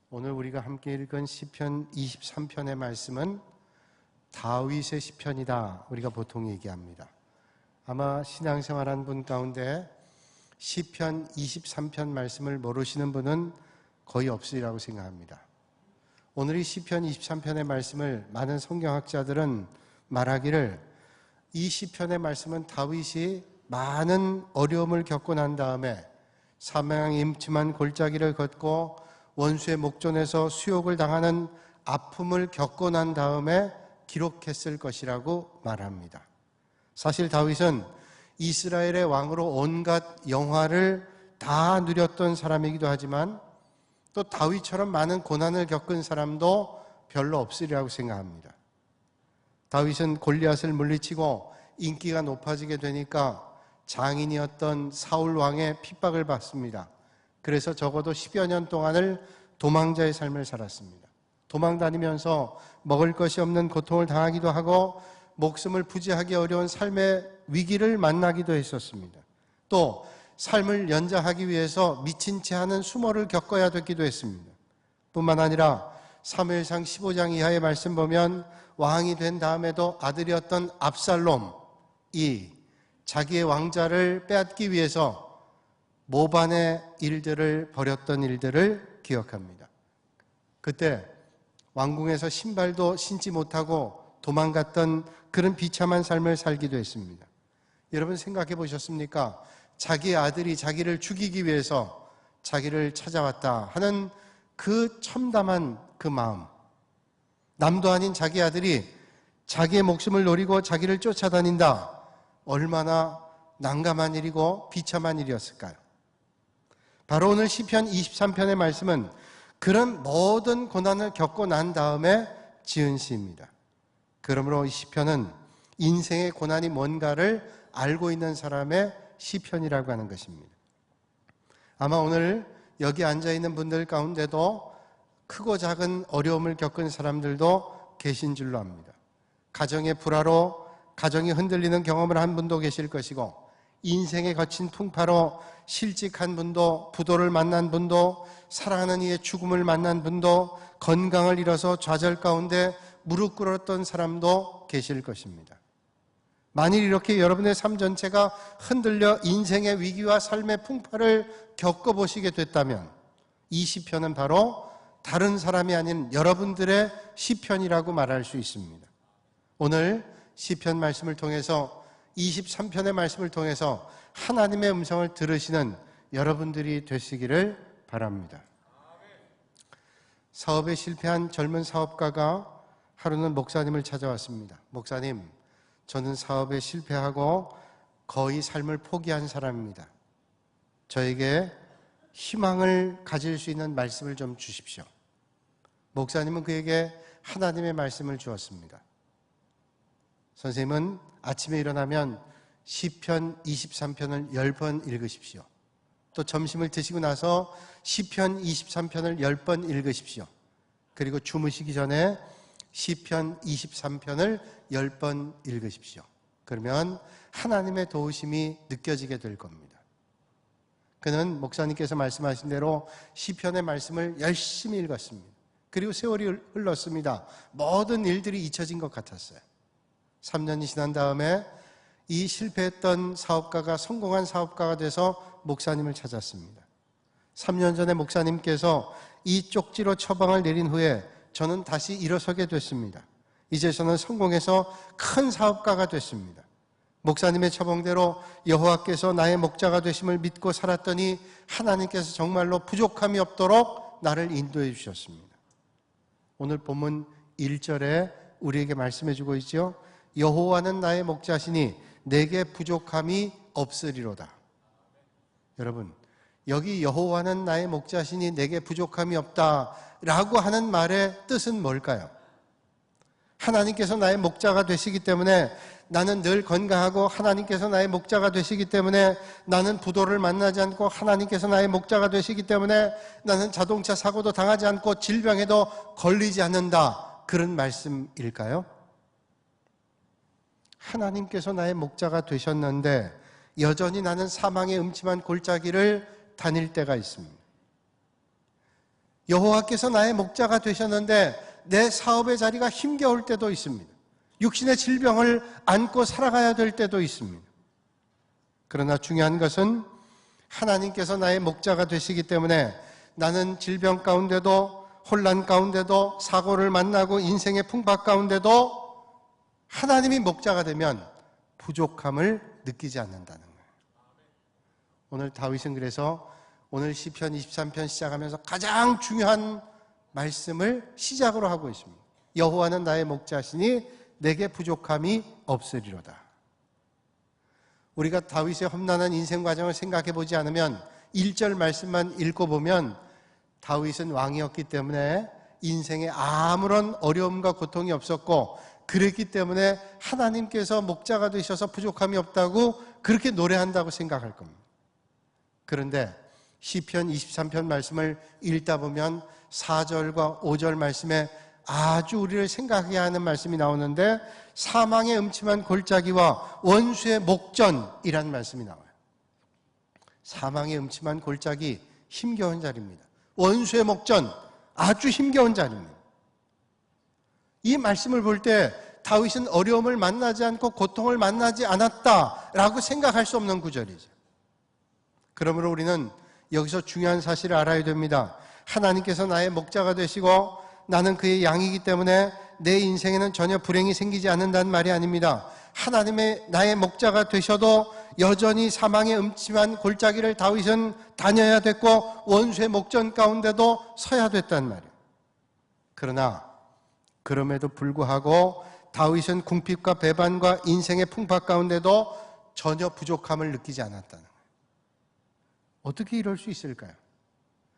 오늘 우리가 함께 읽은 시편 23편의 말씀은 다윗의 시편이다 우리가 보통 얘기합니다. 아마 신앙생활한 분 가운데 시편 23편 말씀을 모르시는 분은 거의 없으리라고 생각합니다. 오늘 이 시편 23편의 말씀을 많은 성경학자들은 말하기를 이 시편의 말씀은 다윗이 많은 어려움을 겪고 난 다음에 사망의 임침한 골짜기를 걷고 원수의 목전에서 수욕을 당하는 아픔을 겪고 난 다음에 기록했을 것이라고 말합니다. 사실 다윗은 이스라엘의 왕으로 온갖 영화를 다 누렸던 사람이기도 하지만 또 다윗처럼 많은 고난을 겪은 사람도 별로 없으리라고 생각합니다. 다윗은 골리앗을 물리치고 인기가 높아지게 되니까 장인이었던 사울 왕의 핍박을 받습니다. 그래서 적어도 10여 년 동안을 도망자의 삶을 살았습니다. 도망 다니면서 먹을 것이 없는 고통을 당하기도 하고 목숨을 부지하기 어려운 삶의 위기를 만나기도 했었습니다. 또 삶을 연장하기 위해서 미친 채 하는 수모를 겪어야 됐기도 했습니다. 뿐만 아니라 사무엘상 15장 이하의 말씀 보면 왕이 된 다음에도 아들이었던 압살롬이 자기의 왕자를 빼앗기 위해서 모반의 일들을 벌였던 일들을 기억합니다. 그때 왕궁에서 신발도 신지 못하고 도망갔던 그런 비참한 삶을 살기도 했습니다. 여러분 생각해 보셨습니까? 자기의 아들이 자기를 죽이기 위해서 자기를 찾아왔다 하는 그 참담한 그 마음. 남도 아닌 자기 아들이 자기의 목숨을 노리고 자기를 쫓아다닌다. 얼마나 난감한 일이고 비참한 일이었을까요? 바로 오늘 시편 23편의 말씀은 그런 모든 고난을 겪고 난 다음에 지은 시입니다. 그러므로 이 시편은 인생의 고난이 뭔가를 알고 있는 사람의 시편이라고 하는 것입니다. 아마 오늘 여기 앉아있는 분들 가운데도 크고 작은 어려움을 겪은 사람들도 계신 줄로 압니다. 가정의 불화로 가정이 흔들리는 경험을 한 분도 계실 것이고 인생의 거친 풍파로 실직한 분도, 부도를 만난 분도, 사랑하는 이의 죽음을 만난 분도, 건강을 잃어서 좌절 가운데 무릎 꿇었던 사람도 계실 것입니다. 만일 이렇게 여러분의 삶 전체가 흔들려 인생의 위기와 삶의 풍파를 겪어보시게 됐다면 이 시편은 바로 다른 사람이 아닌 여러분들의 시편이라고 말할 수 있습니다. 오늘 시편 말씀을 통해서 23편의 말씀을 통해서 하나님의 음성을 들으시는 여러분들이 되시기를 바랍니다. 사업에 실패한 젊은 사업가가 하루는 목사님을 찾아왔습니다. 목사님, 저는 사업에 실패하고 거의 삶을 포기한 사람입니다. 저에게 희망을 가질 수 있는 말씀을 좀 주십시오. 목사님은 그에게 하나님의 말씀을 주었습니다. 선생님은 아침에 일어나면 시편 23편을 10번 읽으십시오. 또 점심을 드시고 나서 시편 23편을 10번 읽으십시오. 그리고 주무시기 전에 시편 23편을 10번 읽으십시오. 그러면 하나님의 도우심이 느껴지게 될 겁니다. 그는 목사님께서 말씀하신 대로 시편의 말씀을 열심히 읽었습니다. 그리고 세월이 흘렀습니다. 모든 일들이 잊혀진 것 같았어요. 3년이 지난 다음에 이 실패했던 사업가가 성공한 사업가가 돼서 목사님을 찾았습니다. 3년 전에 목사님께서 이 쪽지로 처방을 내린 후에 저는 다시 일어서게 됐습니다. 이제 저는 성공해서 큰 사업가가 됐습니다. 목사님의 처방대로 여호와께서 나의 목자가 되심을 믿고 살았더니 하나님께서 정말로 부족함이 없도록 나를 인도해 주셨습니다. 오늘 본문 1절에 우리에게 말씀해 주고 있죠. 여호와는 나의 목자시니 내게 부족함이 없으리로다. 여러분, 여기 여호와는 나의 목자시니 내게 부족함이 없다라고 하는 말의 뜻은 뭘까요? 하나님께서 나의 목자가 되시기 때문에 나는 늘 건강하고 하나님께서 나의 목자가 되시기 때문에 나는 부도를 만나지 않고 하나님께서 나의 목자가 되시기 때문에 나는 자동차 사고도 당하지 않고 질병에도 걸리지 않는다. 그런 말씀일까요? 하나님께서 나의 목자가 되셨는데 여전히 나는 사망의 음침한 골짜기를 다닐 때가 있습니다. 여호와께서 나의 목자가 되셨는데 내 사업의 자리가 힘겨울 때도 있습니다. 육신의 질병을 안고 살아가야 될 때도 있습니다. 그러나 중요한 것은 하나님께서 나의 목자가 되시기 때문에 나는 질병 가운데도 혼란 가운데도 사고를 만나고 인생의 풍파 가운데도 하나님이 목자가 되면 부족함을 느끼지 않는다는 거예요. 오늘 다윗은 그래서 오늘 시편 23편 시작하면서 가장 중요한 말씀을 시작으로 하고 있습니다. 여호와는 나의 목자시니 내게 부족함이 없으리로다. 우리가 다윗의 험난한 인생 과정을 생각해 보지 않으면 1절 말씀만 읽어보면 다윗은 왕이었기 때문에 인생에 아무런 어려움과 고통이 없었고 그랬기 때문에 하나님께서 목자가 되셔서 부족함이 없다고 그렇게 노래한다고 생각할 겁니다. 그런데 시편 23편 말씀을 읽다 보면 4절과 5절 말씀에 아주 우리를 생각하게 하는 말씀이 나오는데 사망의 음침한 골짜기와 원수의 목전이라는 말씀이 나와요. 사망의 음침한 골짜기, 힘겨운 자리입니다. 원수의 목전, 아주 힘겨운 자리입니다. 이 말씀을 볼 때 다윗은 어려움을 만나지 않고 고통을 만나지 않았다라고 생각할 수 없는 구절이죠. 그러므로 우리는 여기서 중요한 사실을 알아야 됩니다. 하나님께서 나의 목자가 되시고 나는 그의 양이기 때문에 내 인생에는 전혀 불행이 생기지 않는다는 말이 아닙니다. 하나님의 나의 목자가 되셔도 여전히 사망의 음침한 골짜기를 다윗은 다녀야 됐고 원수의 목전 가운데도 서야 됐단 말이에요. 그러나 그럼에도 불구하고 다윗은 궁핍과 배반과 인생의 풍파 가운데도 전혀 부족함을 느끼지 않았다는 거예요. 어떻게 이럴 수 있을까요?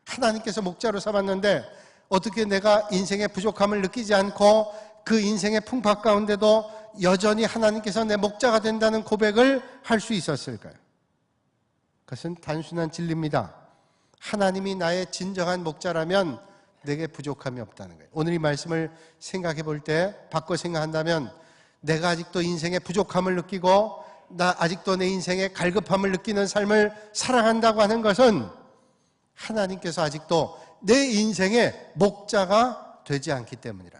하나님께서 목자로 삼았는데 어떻게 내가 인생의 부족함을 느끼지 않고 그 인생의 풍파 가운데도 여전히 하나님께서 내 목자가 된다는 고백을 할 수 있었을까요? 그것은 단순한 진리입니다. 하나님이 나의 진정한 목자라면 내게 부족함이 없다는 거예요. 오늘 이 말씀을 생각해 볼 때 바꿔 생각한다면 내가 아직도 인생의 부족함을 느끼고 나 아직도 내 인생의 갈급함을 느끼는 삶을 살아간다고 하는 것은 하나님께서 아직도 내 인생의 목자가 되지 않기 때문이라.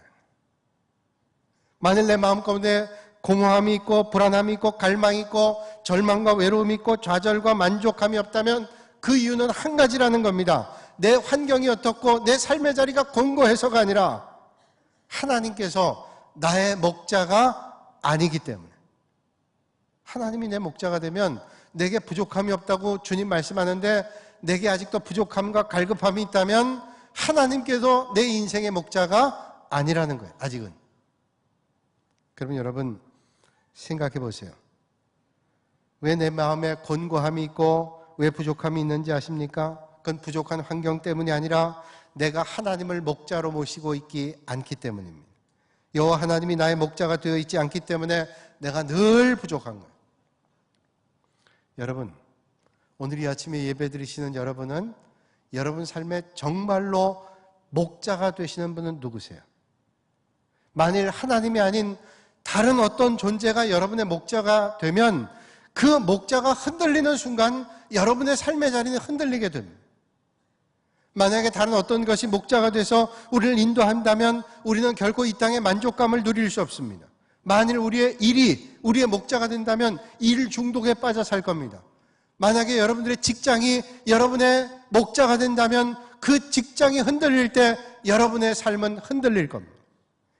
만일 내 마음 가운데 공허함이 있고 불안함이 있고 갈망이 있고 절망과 외로움이 있고 좌절과 만족함이 없다면 그 이유는 한 가지라는 겁니다. 내 환경이 어떻고 내 삶의 자리가 공고해서가 아니라 하나님께서 나의 목자가 아니기 때문에. 하나님이 내 목자가 되면 내게 부족함이 없다고 주님 말씀하는데 내게 아직도 부족함과 갈급함이 있다면 하나님께서 내 인생의 목자가 아니라는 거예요. 아직은. 그러면 여러분 생각해 보세요. 왜 내 마음에 곤고함이 있고 왜 부족함이 있는지 아십니까? 그건 부족한 환경 때문이 아니라 내가 하나님을 목자로 모시고 있지 않기 때문입니다. 여호와 하나님이 나의 목자가 되어 있지 않기 때문에 내가 늘 부족한 거예요. 여러분, 오늘 이 아침에 예배 드리시는 여러분은 여러분 삶에 정말로 목자가 되시는 분은 누구세요? 만일 하나님이 아닌 다른 어떤 존재가 여러분의 목자가 되면 그 목자가 흔들리는 순간 여러분의 삶의 자리는 흔들리게 됩니다. 만약에 다른 어떤 것이 목자가 돼서 우리를 인도한다면 우리는 결코 이 땅의 만족감을 누릴 수 없습니다. 만일 우리의 일이 우리의 목자가 된다면 일 중독에 빠져 살 겁니다. 만약에 여러분들의 직장이 여러분의 목자가 된다면 그 직장이 흔들릴 때 여러분의 삶은 흔들릴 겁니다.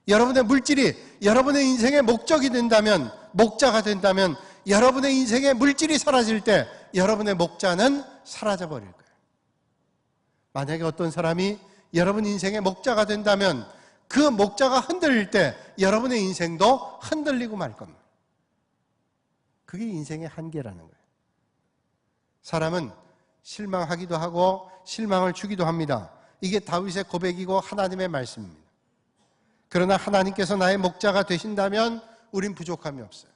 여러분의 물질이 여러분의 인생의 목적이 된다면, 목자가 된다면 여러분의 인생의 물질이 사라질 때 여러분의 목자는 사라져버릴 거예요. 만약에 어떤 사람이 여러분 인생의 목자가 된다면 그 목자가 흔들릴 때 여러분의 인생도 흔들리고 말 겁니다. 그게 인생의 한계라는 거예요. 사람은 실망하기도 하고 실망을 주기도 합니다. 이게 다윗의 고백이고 하나님의 말씀입니다. 그러나 하나님께서 나의 목자가 되신다면 우린 부족함이 없어요.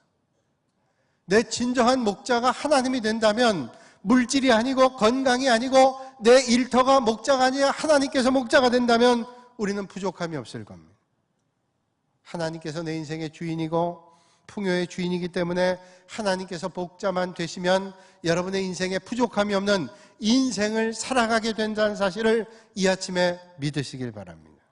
내 진정한 목자가 하나님이 된다면 물질이 아니고 건강이 아니고 내 일터가 목자가 아니라 하나님께서 목자가 된다면 우리는 부족함이 없을 겁니다. 하나님께서 내 인생의 주인이고 풍요의 주인이기 때문에 하나님께서 복자만 되시면 여러분의 인생에 부족함이 없는 인생을 살아가게 된다는 사실을 이 아침에 믿으시길 바랍니다.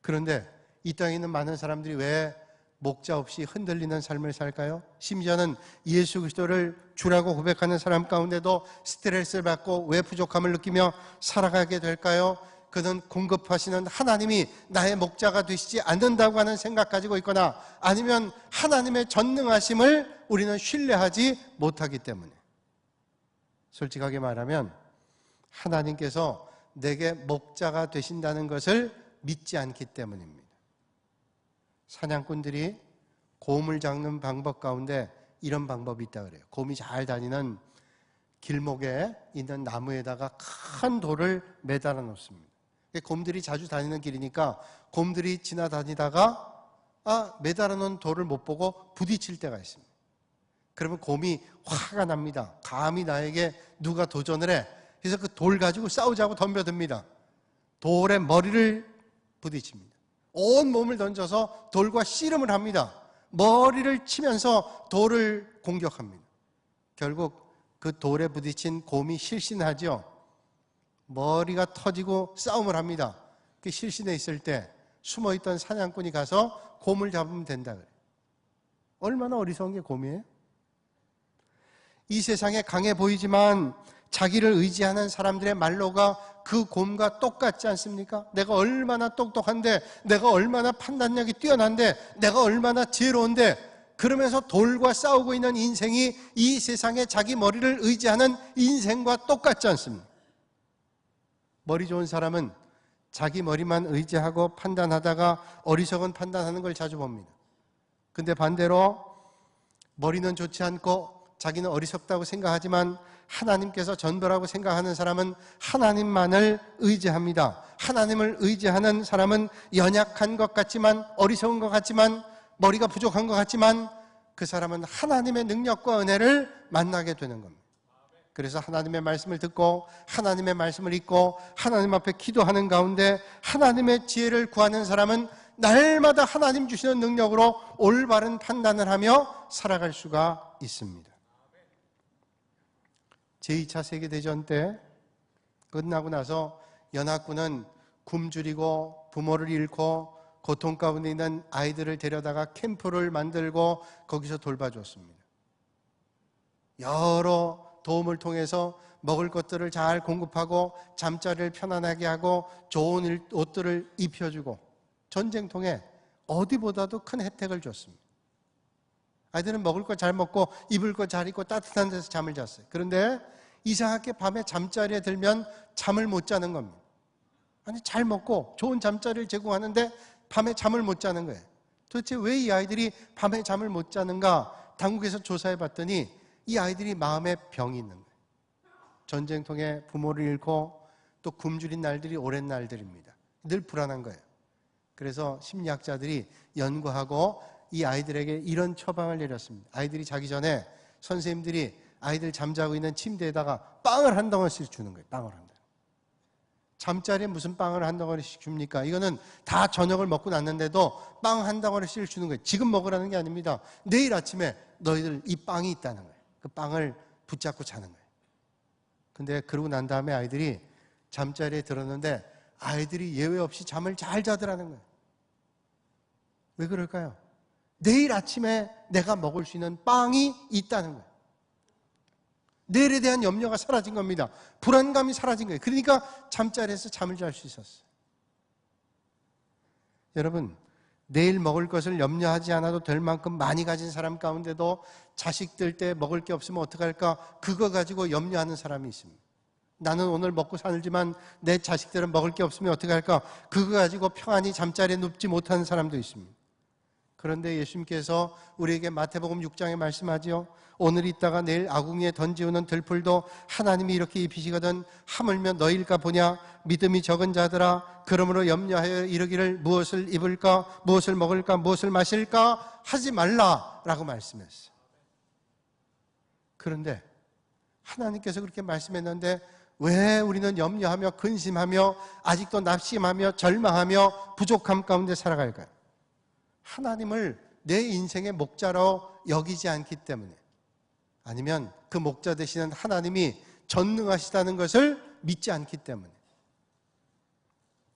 그런데 이 땅에 있는 많은 사람들이 왜 목자 없이 흔들리는 삶을 살까요? 심지어는 예수 그리스도를 주라고 고백하는 사람 가운데도 스트레스를 받고 왜 부족함을 느끼며 살아가게 될까요? 그는 공급하시는 하나님이 나의 목자가 되시지 않는다고 하는 생각 가지고 있거나 아니면 하나님의 전능하심을 우리는 신뢰하지 못하기 때문에, 솔직하게 말하면 하나님께서 내게 목자가 되신다는 것을 믿지 않기 때문입니다. 사냥꾼들이 곰을 잡는 방법 가운데 이런 방법이 있다고 그래요. 곰이 잘 다니는 길목에 있는 나무에다가 큰 돌을 매달아 놓습니다. 곰들이 자주 다니는 길이니까 곰들이 지나다니다가 매달아 놓은 돌을 못 보고 부딪힐 때가 있습니다. 그러면 곰이 화가 납니다. 감히 나에게 누가 도전을 해. 그래서 그 돌 가지고 싸우자고 덤벼듭니다. 돌에 머리를 부딪힙니다. 온 몸을 던져서 돌과 씨름을 합니다. 머리를 치면서 돌을 공격합니다. 결국 그 돌에 부딪힌 곰이 실신하죠. 머리가 터지고 싸움을 합니다. 그 실신해 있을 때 숨어있던 사냥꾼이 가서 곰을 잡으면 된다 그래요. 얼마나 어리석은 게 곰이에요? 이 세상에 강해 보이지만 자기를 의지하는 사람들의 말로가 그 곰과 똑같지 않습니까? 내가 얼마나 똑똑한데, 내가 얼마나 판단력이 뛰어난데, 내가 얼마나 지혜로운데, 그러면서 돌과 싸우고 있는 인생이 이 세상에 자기 머리를 의지하는 인생과 똑같지 않습니까? 머리 좋은 사람은 자기 머리만 의지하고 판단하다가 어리석은 판단하는 걸 자주 봅니다. 근데 반대로 머리는 좋지 않고 자기는 어리석다고 생각하지만 하나님께서 전부라고 생각하는 사람은 하나님만을 의지합니다. 하나님을 의지하는 사람은 연약한 것 같지만, 어리석은 것 같지만, 머리가 부족한 것 같지만 그 사람은 하나님의 능력과 은혜를 만나게 되는 겁니다. 그래서 하나님의 말씀을 듣고 하나님의 말씀을 읽고 하나님 앞에 기도하는 가운데 하나님의 지혜를 구하는 사람은 날마다 하나님 주시는 능력으로 올바른 판단을 하며 살아갈 수가 있습니다. 제2차 세계대전 때 끝나고 나서 연합군은 굶주리고 부모를 잃고 고통 가운데 있는 아이들을 데려다가 캠프를 만들고 거기서 돌봐줬습니다. 여러 도움을 통해서 먹을 것들을 잘 공급하고 잠자리를 편안하게 하고 좋은 옷들을 입혀주고 전쟁통에 어디보다도 큰 혜택을 줬습니다. 아이들은 먹을 거 잘 먹고 입을 거 잘 입고 따뜻한 데서 잠을 잤어요. 그런데 이상하게 밤에 잠자리에 들면 잠을 못 자는 겁니다. 아니, 잘 먹고 좋은 잠자리를 제공하는데 밤에 잠을 못 자는 거예요. 도대체 왜 이 아이들이 밤에 잠을 못 자는가? 당국에서 조사해 봤더니 이 아이들이 마음에 병이 있는 거예요. 전쟁통에 부모를 잃고 또 굶주린 날들이 오랜 날들입니다. 늘 불안한 거예요. 그래서 심리학자들이 연구하고 이 아이들에게 이런 처방을 내렸습니다. 아이들이 자기 전에 선생님들이 아이들 잠자고 있는 침대에다가 빵을 한 덩어리씩 주는 거예요. 빵을 한 덩어리. 잠자리에 무슨 빵을 한 덩어리씩 줍니까? 이거는 다 저녁을 먹고 났는데도 빵 한 덩어리씩 주는 거예요. 지금 먹으라는 게 아닙니다. 내일 아침에 너희들 이 빵이 있다는 거예요. 그 빵을 붙잡고 자는 거예요. 근데 그러고 난 다음에 아이들이 잠자리에 들었는데 아이들이 예외 없이 잠을 잘 자더라는 거예요. 왜 그럴까요? 내일 아침에 내가 먹을 수 있는 빵이 있다는 거예요. 내일에 대한 염려가 사라진 겁니다. 불안감이 사라진 거예요. 그러니까 잠자리에서 잠을 잘 수 있었어요. 여러분, 내일 먹을 것을 염려하지 않아도 될 만큼 많이 가진 사람 가운데도 자식들 때 먹을 게 없으면 어떡할까? 그거 가지고 염려하는 사람이 있습니다. 나는 오늘 먹고 살지만 내 자식들은 먹을 게 없으면 어떡할까? 그거 가지고 평안히 잠자리에 눕지 못하는 사람도 있습니다. 그런데 예수님께서 우리에게 마태복음 6장에 말씀하지요. 오늘 있다가 내일 아궁이에 던지우는 들풀도 하나님이 이렇게 입히시거든 하물며 너희일까 보냐. 믿음이 적은 자들아, 그러므로 염려하여 이르기를 무엇을 입을까, 무엇을 먹을까, 무엇을 마실까 하지 말라라고 말씀했어요. 그런데 하나님께서 그렇게 말씀했는데 왜 우리는 염려하며 근심하며 아직도 낙심하며 절망하며 부족함 가운데 살아갈까요? 하나님을 내 인생의 목자로 여기지 않기 때문에, 아니면 그 목자 되시는 하나님이 전능하시다는 것을 믿지 않기 때문에.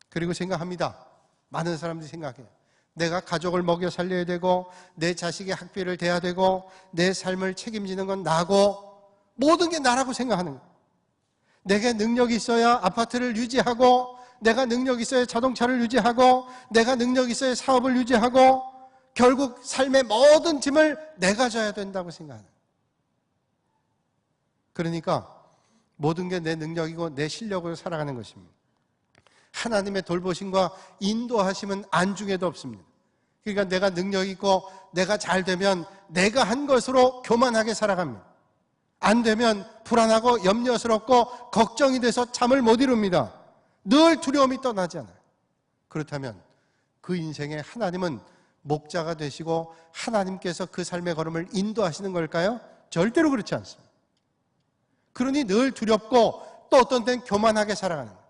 그리고 생각합니다. 많은 사람들이 생각해요. 내가 가족을 먹여 살려야 되고, 내 자식의 학비를 대야 되고, 내 삶을 책임지는 건 나고, 모든 게 나라고 생각하는 거예요. 내게 능력이 있어야 아파트를 유지하고, 내가 능력이 있어야 자동차를 유지하고, 내가 능력이 있어야 사업을 유지하고, 결국 삶의 모든 짐을 내가 져야 된다고 생각하는 거예요. 그러니까 모든 게 내 능력이고 내 실력으로 살아가는 것입니다. 하나님의 돌보심과 인도하심은 안중에도 없습니다. 그러니까 내가 능력이 있고 내가 잘 되면 내가 한 것으로 교만하게 살아갑니다. 안 되면 불안하고 염려스럽고 걱정이 돼서 잠을 못 이룹니다. 늘 두려움이 떠나지 않아요. 그렇다면 그 인생에 하나님은 목자가 되시고 하나님께서 그 삶의 걸음을 인도하시는 걸까요? 절대로 그렇지 않습니다. 그러니 늘 두렵고 또 어떤 때는 교만하게 살아가는 거예요.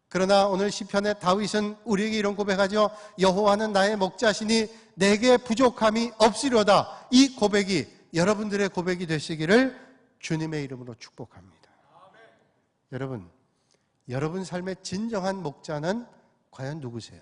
그러나 오늘 시편의 다윗은 우리에게 이런 고백하죠. 여호와는 나의 목자시니 내게 부족함이 없으려다. 이 고백이 여러분들의 고백이 되시기를 주님의 이름으로 축복합니다. 여러분, 여러분 삶의 진정한 목자는 과연 누구세요?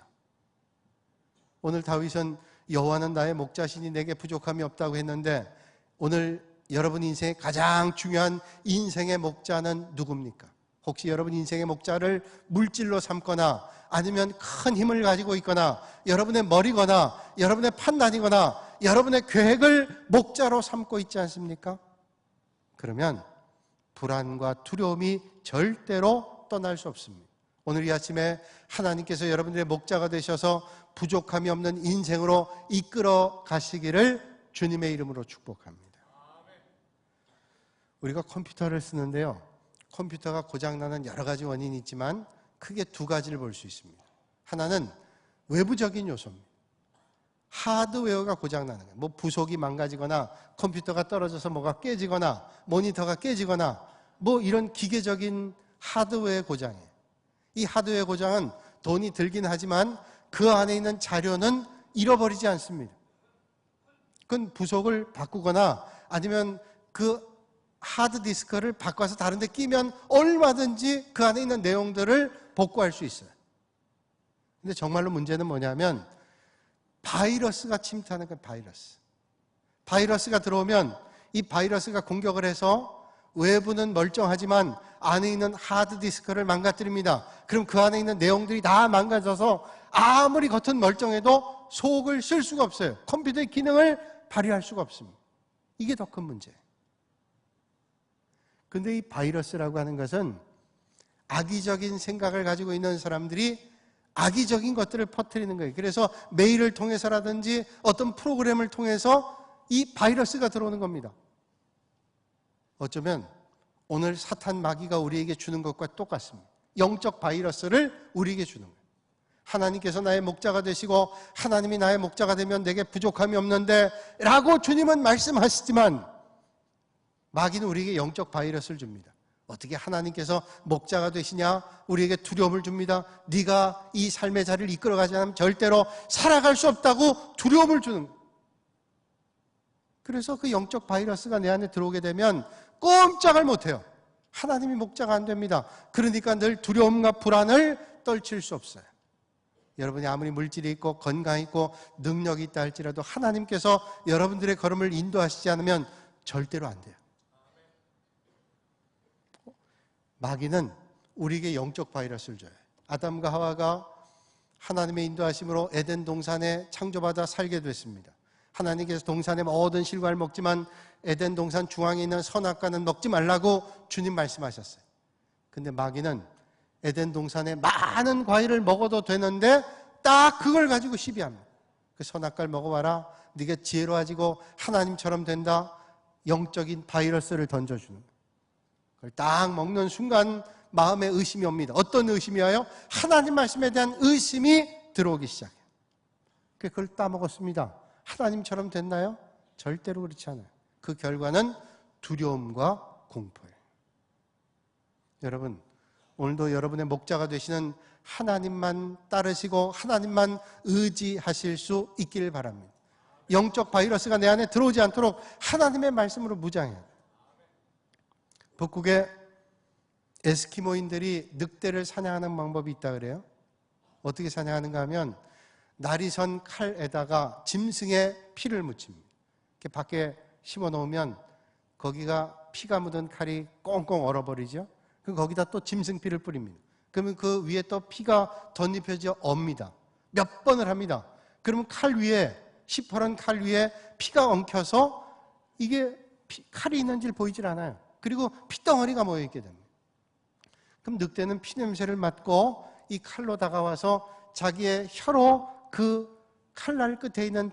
오늘 다윗은 여호와는 나의 목자시니 내게 부족함이 없다고 했는데, 오늘 여러분 인생의 가장 중요한 인생의 목자는 누굽니까? 혹시 여러분 인생의 목자를 물질로 삼거나 아니면 큰 힘을 가지고 있거나 여러분의 머리거나 여러분의 판단이거나 여러분의 계획을 목자로 삼고 있지 않습니까? 그러면 불안과 두려움이 절대로 떠날 수 없습니다. 오늘 이 아침에 하나님께서 여러분들의 목자가 되셔서 부족함이 없는 인생으로 이끌어 가시기를 주님의 이름으로 축복합니다. 우리가 컴퓨터를 쓰는데요, 컴퓨터가 고장나는 여러 가지 원인이 있지만 크게 두 가지를 볼 수 있습니다. 하나는 외부적인 요소입니다. 하드웨어가 고장나는 거예요. 뭐 부속이 망가지거나 컴퓨터가 떨어져서 뭐가 깨지거나 모니터가 깨지거나 뭐 이런 기계적인 하드웨어 고장이에요. 이 하드웨어 고장은 돈이 들긴 하지만 그 안에 있는 자료는 잃어버리지 않습니다. 그건 부속을 바꾸거나 아니면 그 하드디스크를 바꿔서 다른 데 끼면 얼마든지 그 안에 있는 내용들을 복구할 수 있어요. 근데 정말로 문제는 뭐냐면 바이러스가 침투하는 거예요. 바이러스가 들어오면 이 바이러스가 공격을 해서 외부는 멀쩡하지만 안에 있는 하드디스크를 망가뜨립니다. 그럼 그 안에 있는 내용들이 다 망가져서 아무리 겉은 멀쩡해도 속을 쓸 수가 없어요. 컴퓨터의 기능을 발휘할 수가 없습니다. 이게 더 큰 문제예요. 근데 이 바이러스라고 하는 것은 악의적인 생각을 가지고 있는 사람들이 악의적인 것들을 퍼뜨리는 거예요. 그래서 메일을 통해서라든지 어떤 프로그램을 통해서 이 바이러스가 들어오는 겁니다. 어쩌면 오늘 사탄 마귀가 우리에게 주는 것과 똑같습니다. 영적 바이러스를 우리에게 주는 거예요. 하나님께서 나의 목자가 되시고 하나님이 나의 목자가 되면 내게 부족함이 없는데 라고 주님은 말씀하시지만 마귀는 우리에게 영적 바이러스를 줍니다. 어떻게 하나님께서 목자가 되시냐? 우리에게 두려움을 줍니다. 네가 이 삶의 자리를 이끌어가지 않으면 절대로 살아갈 수 없다고 두려움을 주는 거예요. 그래서 그 영적 바이러스가 내 안에 들어오게 되면 꼼짝을 못해요. 하나님이 목자가 안 됩니다. 그러니까 늘 두려움과 불안을 떨칠 수 없어요. 여러분이 아무리 물질이 있고 건강이 있고 능력이 있다 할지라도 하나님께서 여러분들의 걸음을 인도하시지 않으면 절대로 안 돼요. 마귀는 우리에게 영적 바이러스를 줘요. 아담과 하와가 하나님의 인도하심으로 에덴 동산에 창조받아 살게 됐습니다. 하나님께서 동산의 모든 실과를 먹지만 에덴 동산 중앙에 있는 선악과는 먹지 말라고 주님 말씀하셨어요. 근데 마귀는 에덴 동산에 많은 과일을 먹어도 되는데 딱 그걸 가지고 시비합니다. 그 선악과를 먹어봐라. 네가 지혜로워지고 하나님처럼 된다. 영적인 바이러스를 던져주는 거예요. 그걸 딱 먹는 순간 마음에 의심이 옵니다. 어떤 의심이 와요? 하나님 말씀에 대한 의심이 들어오기 시작해요. 그걸 따먹었습니다. 하나님처럼 됐나요? 절대로 그렇지 않아요. 그 결과는 두려움과 공포예요. 여러분, 오늘도 여러분의 목자가 되시는 하나님만 따르시고 하나님만 의지하실 수 있기를 바랍니다. 영적 바이러스가 내 안에 들어오지 않도록 하나님의 말씀으로 무장해야 돼요. 북극에 에스키모인들이 늑대를 사냥하는 방법이 있다 그래요. 어떻게 사냥하는가 하면 날이 선 칼에다가 짐승의 피를 묻힙니다. 이렇게 밖에 심어 놓으면 거기가 피가 묻은 칼이 꽁꽁 얼어버리죠. 그럼 거기다 또 짐승 피를 뿌립니다. 그러면 그 위에 또 피가 덧입혀져 옵니다. 몇 번을 합니다. 그러면 칼 위에, 시퍼런 칼 위에 피가 엉켜서 이게 칼이 있는지 보이질 않아요. 그리고 피덩어리가 모여있게 됩니다. 그럼 늑대는 피 냄새를 맡고 이 칼로 다가와서 자기의 혀로 그 칼날 끝에 있는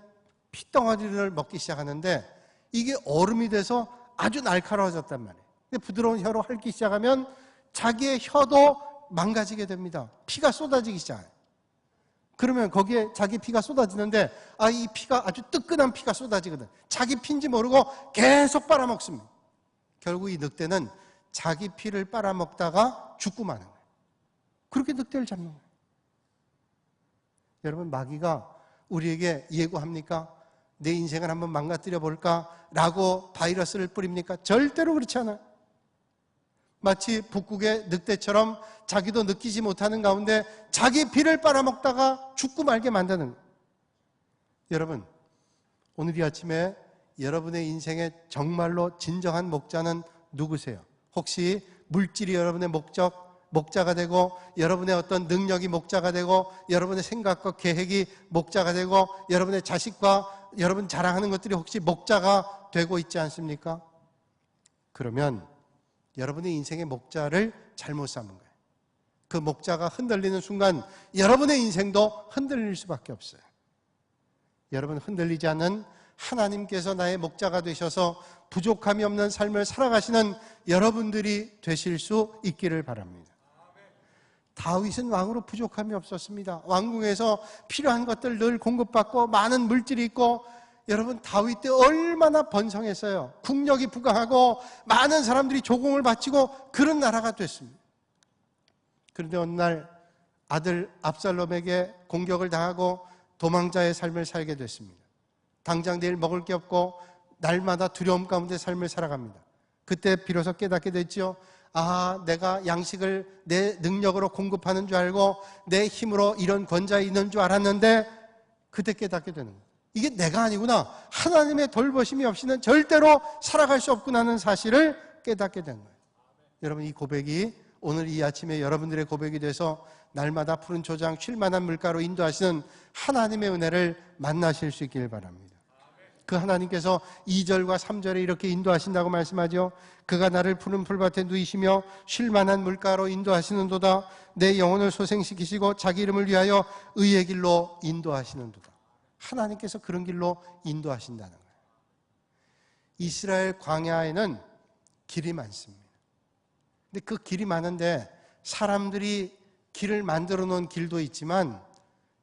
피덩어리를 먹기 시작하는데 이게 얼음이 돼서 아주 날카로워졌단 말이에요. 근데 부드러운 혀로 핥기 시작하면 자기의 혀도 망가지게 됩니다. 피가 쏟아지기 시작해요. 그러면 거기에 자기 피가 쏟아지는데 이 피가 아주 뜨끈한 피가 쏟아지거든. 자기 피인지 모르고 계속 빨아먹습니다. 결국 이 늑대는 자기 피를 빨아먹다가 죽고 마는 거예요. 그렇게 늑대를 잡는 거예요. 여러분, 마귀가 우리에게 예고합니까? 내 인생을 한번 망가뜨려 볼까? 라고 바이러스를 뿌립니까? 절대로 그렇지 않아요. 마치 북극의 늑대처럼 자기도 느끼지 못하는 가운데 자기 피를 빨아먹다가 죽고 말게 만드는 거예요. 여러분, 오늘 이 아침에 여러분의 인생의 정말로 진정한 목자는 누구세요? 혹시 물질이 여러분의 목자가 되고 여러분의 어떤 능력이 목자가 되고 여러분의 생각과 계획이 목자가 되고 여러분의 자식과 여러분 자랑하는 것들이 혹시 목자가 되고 있지 않습니까? 그러면 여러분의 인생의 목자를 잘못 삼은 거예요. 그 목자가 흔들리는 순간 여러분의 인생도 흔들릴 수밖에 없어요. 여러분, 흔들리지 않는 하나님께서 나의 목자가 되셔서 부족함이 없는 삶을 살아가시는 여러분들이 되실 수 있기를 바랍니다. 다윗은 왕으로 부족함이 없었습니다. 왕궁에서 필요한 것들 늘 공급받고 많은 물질이 있고, 여러분, 다윗 때 얼마나 번성했어요. 국력이 부강하고 많은 사람들이 조공을 바치고 그런 나라가 됐습니다. 그런데 어느 날 아들 압살롬에게 공격을 당하고 도망자의 삶을 살게 됐습니다. 당장 내일 먹을 게 없고 날마다 두려움 가운데 삶을 살아갑니다. 그때 비로소 깨닫게 됐죠. 내가 양식을 내 능력으로 공급하는 줄 알고 내 힘으로 이런 권좌에 있는 줄 알았는데, 그때 깨닫게 되는 거예요. 이게 내가 아니구나. 하나님의 돌보심이 없이는 절대로 살아갈 수 없구나 하는 사실을 깨닫게 된 거예요. 여러분, 이 고백이 오늘 이 아침에 여러분들의 고백이 돼서 날마다 푸른 초장 쉴 만한 물가로 인도하시는 하나님의 은혜를 만나실 수 있기를 바랍니다. 그 하나님께서 2절과 3절에 이렇게 인도하신다고 말씀하죠. 그가 나를 푸른 풀밭에 누이시며 쉴 만한 물가로 인도하시는도다. 내 영혼을 소생시키시고 자기 이름을 위하여 의의 길로 인도하시는도다. 하나님께서 그런 길로 인도하신다는 거예요. 이스라엘 광야에는 길이 많습니다. 근데 그 길이 많은데 사람들이 길을 만들어 놓은 길도 있지만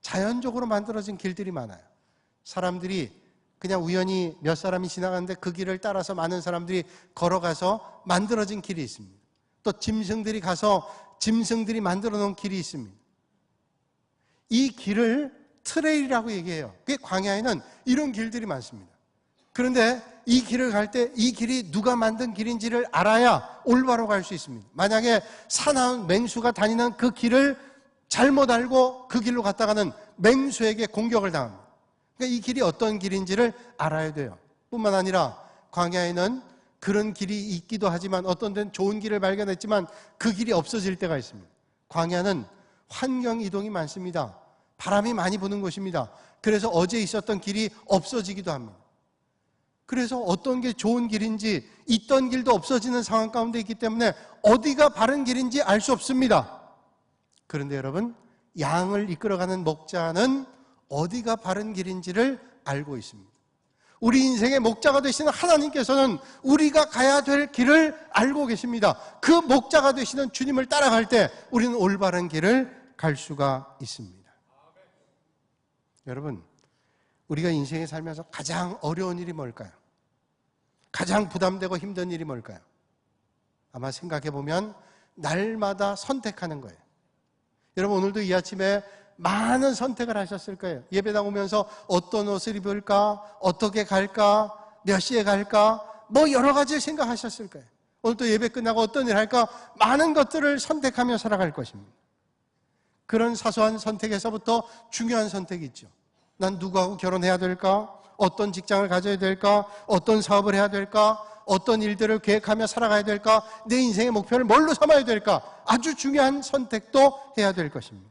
자연적으로 만들어진 길들이 많아요. 사람들이 그냥 우연히 몇 사람이 지나가는데 그 길을 따라서 많은 사람들이 걸어가서 만들어진 길이 있습니다. 또 짐승들이 가서 짐승들이 만들어 놓은 길이 있습니다. 이 길을 트레일이라고 얘기해요. 그게 광야에는 이런 길들이 많습니다. 그런데 이 길을 갈 때 이 길이 누가 만든 길인지를 알아야 올바로 갈 수 있습니다. 만약에 사나운 맹수가 다니는 그 길을 잘못 알고 그 길로 갔다가는 맹수에게 공격을 당합니다. 그러니까 이 길이 어떤 길인지를 알아야 돼요. 뿐만 아니라 광야에는 그런 길이 있기도 하지만 어떤 데는 좋은 길을 발견했지만 그 길이 없어질 때가 있습니다. 광야는 환경 이동이 많습니다. 바람이 많이 부는 곳입니다. 그래서 어제 있었던 길이 없어지기도 합니다. 그래서 어떤 게 좋은 길인지 있던 길도 없어지는 상황 가운데 있기 때문에 어디가 바른 길인지 알 수 없습니다. 그런데 여러분, 양을 이끌어가는 목자는 어디가 바른 길인지를 알고 있습니다. 우리 인생의 목자가 되시는 하나님께서는 우리가 가야 될 길을 알고 계십니다. 그 목자가 되시는 주님을 따라갈 때 우리는 올바른 길을 갈 수가 있습니다. 여러분, 우리가 인생에 살면서 가장 어려운 일이 뭘까요? 가장 부담되고 힘든 일이 뭘까요? 아마 생각해 보면 날마다 선택하는 거예요. 여러분, 오늘도 이 아침에 많은 선택을 하셨을 거예요. 예배당 오면서 어떤 옷을 입을까, 어떻게 갈까, 몇 시에 갈까, 뭐 여러 가지 생각하셨을 거예요. 오늘 또 예배 끝나고 어떤 일 할까, 많은 것들을 선택하며 살아갈 것입니다. 그런 사소한 선택에서부터 중요한 선택이 있죠. 난 누구하고 결혼해야 될까? 어떤 직장을 가져야 될까? 어떤 사업을 해야 될까? 어떤 일들을 계획하며 살아가야 될까? 내 인생의 목표를 뭘로 삼아야 될까? 아주 중요한 선택도 해야 될 것입니다.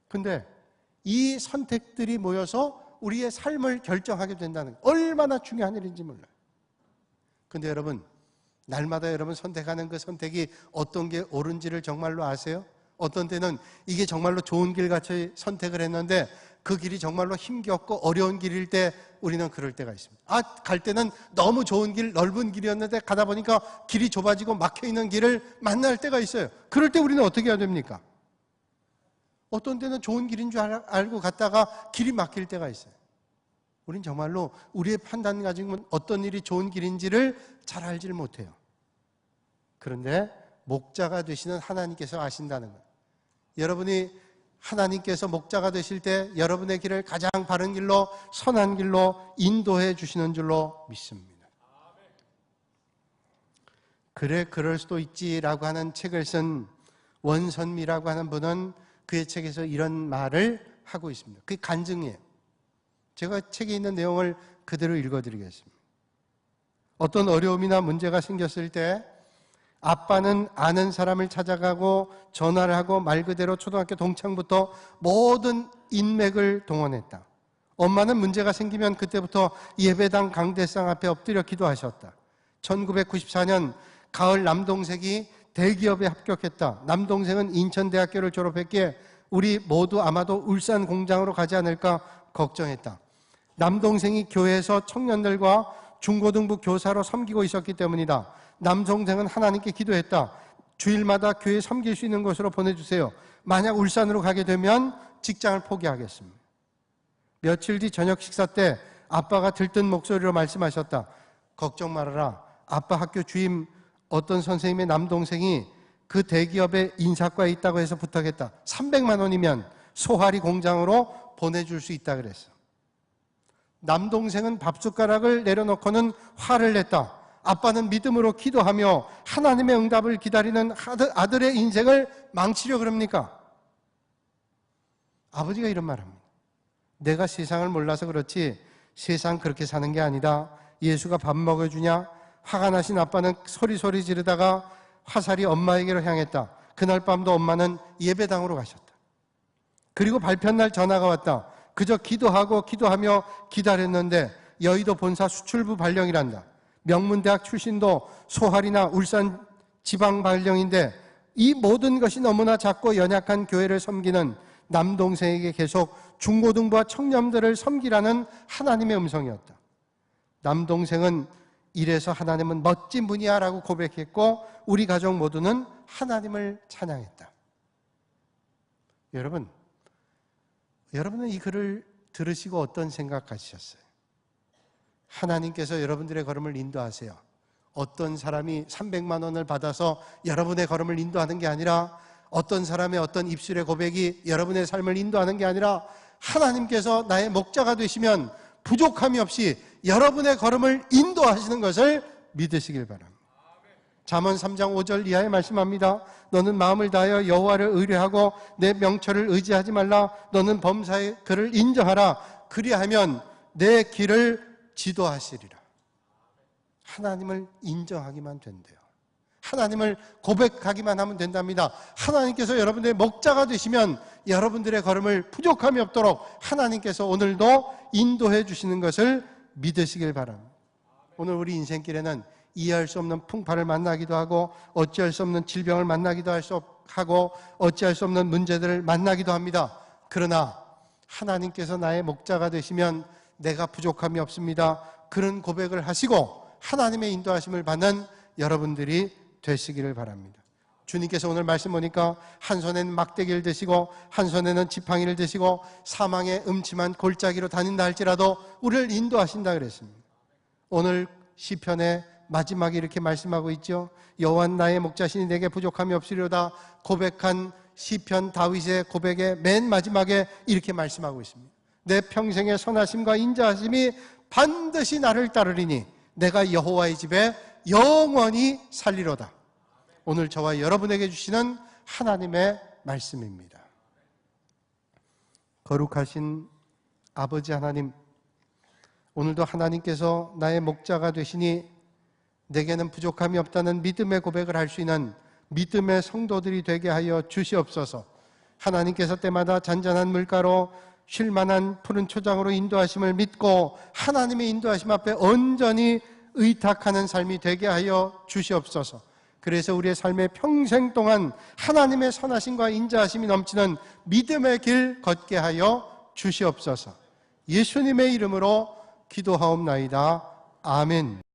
근데 이 선택들이 모여서 우리의 삶을 결정하게 된다는 거, 얼마나 중요한 일인지 몰라요. 근데 여러분, 날마다 여러분 선택하는 그 선택이 어떤 게 옳은지를 정말로 아세요? 어떤 때는 이게 정말로 좋은 길같이 선택을 했는데 그 길이 정말로 힘겹고 어려운 길일 때 우리는 그럴 때가 있습니다. 갈 때는 너무 좋은 길, 넓은 길이었는데 가다 보니까 길이 좁아지고 막혀있는 길을 만날 때가 있어요. 그럴 때 우리는 어떻게 해야 됩니까? 어떤 때는 좋은 길인 줄 알고 갔다가 길이 막힐 때가 있어요. 우린 정말로 우리의 판단 가지고는 어떤 일이 좋은 길인지를 잘 알지를 못해요. 그런데 목자가 되시는 하나님께서 아신다는 거예요. 여러분이 하나님께서 목자가 되실 때 여러분의 길을 가장 바른 길로, 선한 길로 인도해 주시는 줄로 믿습니다. 그래, 그럴 수도 있지라고 하는 책을 쓴 원선미라고 하는 분은 그의 책에서 이런 말을 하고 있습니다. 그게 간증이에요. 제가 책에 있는 내용을 그대로 읽어드리겠습니다. 어떤 어려움이나 문제가 생겼을 때 아빠는 아는 사람을 찾아가고 전화를 하고 말 그대로 초등학교 동창부터 모든 인맥을 동원했다. 엄마는 문제가 생기면 그때부터 예배당 강대상 앞에 엎드려 기도하셨다. 1994년 가을 남동생이 대기업에 합격했다. 남동생은 인천대학교를 졸업했기에 우리 모두 아마도 울산 공장으로 가지 않을까 걱정했다. 남동생이 교회에서 청년들과 중고등부 교사로 섬기고 있었기 때문이다. 남동생은 하나님께 기도했다. 주일마다 교회 섬길 수 있는 곳으로 보내주세요. 만약 울산으로 가게 되면 직장을 포기하겠습니다. 며칠 뒤 저녁 식사 때 아빠가 들뜬 목소리로 말씀하셨다. 걱정 말아라. 아빠 학교 주임 어떤 선생님의 남동생이 그 대기업에 인사과에 있다고 해서 부탁했다. 300만 원이면 소화리 공장으로 보내줄 수 있다 그랬어. 남동생은 밥숟가락을 내려놓고는 화를 냈다. 아빠는 믿음으로 기도하며 하나님의 응답을 기다리는 아들의 인생을 망치려 그럽니까? 아버지가 이런 말 합니다. 내가 세상을 몰라서 그렇지 세상 그렇게 사는 게 아니다. 예수가 밥 먹여주냐? 화가 나신 아빠는 소리 지르다가 화살이 엄마에게로 향했다. 그날 밤도 엄마는 예배당으로 가셨다. 그리고 발표날 전화가 왔다. 그저 기도하며 기다렸는데 여의도 본사 수출부 발령이란다. 명문대학 출신도 소할이나 울산 지방 발령인데 이 모든 것이 너무나 작고 연약한 교회를 섬기는 남동생에게 계속 중고등부와 청년들을 섬기라는 하나님의 음성이었다. 남동생은 이래서 하나님은 멋진 분이야 라고 고백했고 우리 가족 모두는 하나님을 찬양했다. 여러분은 이 글을 들으시고 어떤 생각 가지셨어요? 하나님께서 여러분들의 걸음을 인도하세요. 어떤 사람이 300만 원을 받아서 여러분의 걸음을 인도하는 게 아니라 어떤 사람의 어떤 입술의 고백이 여러분의 삶을 인도하는 게 아니라 하나님께서 나의 목자가 되시면 부족함이 없이 여러분의 걸음을 인도하시는 것을 믿으시길 바랍니다. 잠언 3장 5절 이하에 말씀합니다. 너는 마음을 다하여 여호와를 의뢰하고 내 명철을 의지하지 말라. 너는 범사의 그를 인정하라. 그리하면 내 길을 지도하시리라. 하나님을 인정하기만 된대요. 하나님을 고백하기만 하면 된답니다. 하나님께서 여러분들의 목자가 되시면 여러분들의 걸음을 부족함이 없도록 하나님께서 오늘도 인도해 주시는 것을 믿으시길 바랍니다. 오늘 우리 인생길에는 이해할 수 없는 풍파를 만나기도 하고 어찌할 수 없는 질병을 만나기도 하고 어찌할 수 없는 문제들을 만나기도 합니다. 그러나 하나님께서 나의 목자가 되시면 내가 부족함이 없습니다. 그런 고백을 하시고 하나님의 인도하심을 받는 여러분들이 되시기를 바랍니다. 주님께서 오늘 말씀 보니까 한 손에는 막대기를 드시고 한 손에는 지팡이를 드시고 사망의 음침한 골짜기로 다닌다 할지라도 우리를 인도하신다 그랬습니다. 오늘 시편의 마지막에 이렇게 말씀하고 있죠. 여호와는 나의 목자시니 내게 부족함이 없으리로다 고백한 시편 다윗의 고백의 맨 마지막에 이렇게 말씀하고 있습니다. 내 평생의 선하심과 인자하심이 반드시 나를 따르리니 내가 여호와의 집에 영원히 살리로다. 오늘 저와 여러분에게 주시는 하나님의 말씀입니다. 거룩하신 아버지 하나님, 오늘도 하나님께서 나의 목자가 되시니 내게는 부족함이 없다는 믿음의 고백을 할 수 있는 믿음의 성도들이 되게 하여 주시옵소서. 하나님께서 때마다 잔잔한 물가로 쉴만한 푸른 초장으로 인도하심을 믿고 하나님의 인도하심 앞에 온전히 의탁하는 삶이 되게 하여 주시옵소서. 그래서 우리의 삶의 평생 동안 하나님의 선하심과 인자하심이 넘치는 믿음의 길 걷게 하여 주시옵소서. 예수님의 이름으로 기도하옵나이다. 아멘.